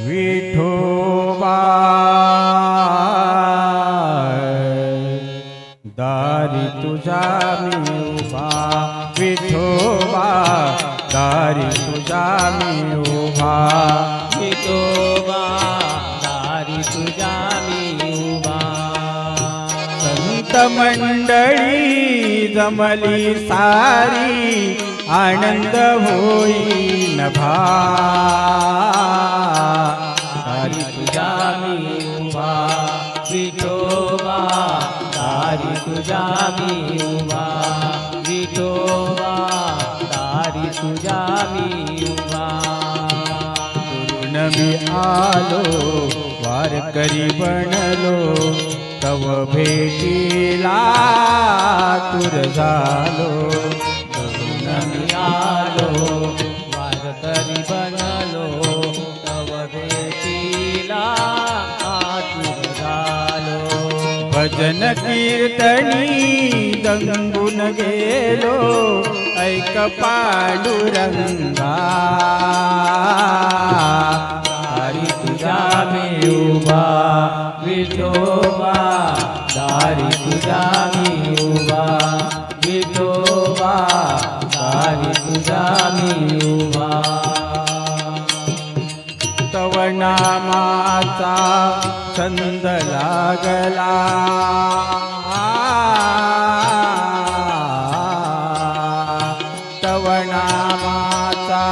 विठोबा दारी तुझा मी उभा, विठोबा दारी तुझा मी उभा, विठोबा दारी तुझा मी उभा. संत मंडळी जमली सारी, आनंद होईन भा, दारी तुझा मी उभा, विठोबा दारी तुझा मी उभा, विठोबा दारी तुझा मी उभा. दुरून मी आलो वारकरी बनलो, तव भेटीला तुर झालो. दुरून मी आलो वारकरी बनलो, तव भेटीला आतुर झालो. भजन कीर्तनी दंगून गेलो, ऐक पांडुरंगा, दारी तुझा मी उभा, विठोबा दारी तुझा मी उभा, विठोबा दारी तुझा मी उभा. तव नामाचा छंद लागला, तव नामाचा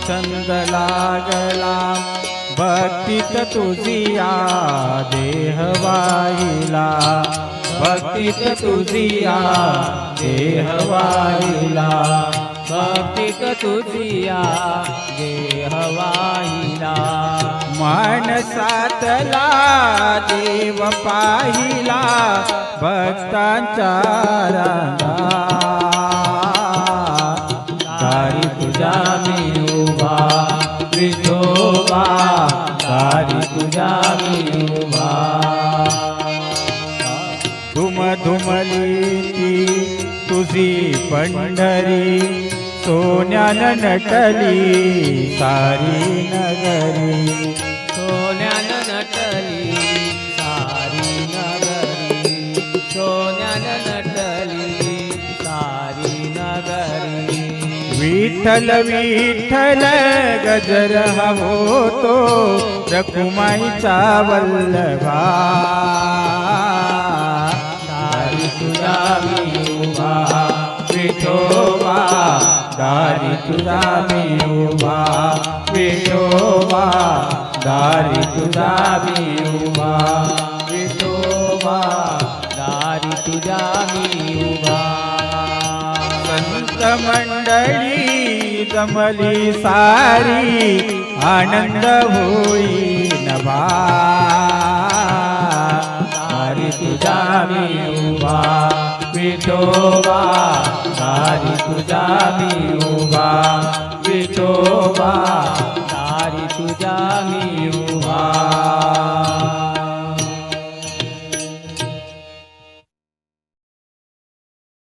छंद लागला. भक्तीत तुझिया देह वाहिला, भक्तीत तुझिया देह वाहिला, भक्तिक तुझिया देह वाहिला. मानसातला देव पाहिला, भक्तांच्या रांगा, दारी तुझा मी उभा, विठोबा दारी तुझा मी उभा. धुमधुमली ती तुझी पंढरी, सोन्यानं नटली सारी नगरी, सोन्यानं नटली सारी नगरी, सोन्यानं नटली सारी नगरी. विठ्ठल विठ्ठल गजर होतो, रखुमाईचा वल्लभा, दारी तुझा मी उभा, विठोबा दारी तुझा मी उभा, विठोबा दारी तुझा मी उभा, विठोबा दारी तुझा मी उभा. संत मंडळी जमली सारी, आनंद होईन भा, दारी तुझा मी उभा, विठोबा दारी तुझा मी उभा, विठोबा दारी तुझा मी उभा.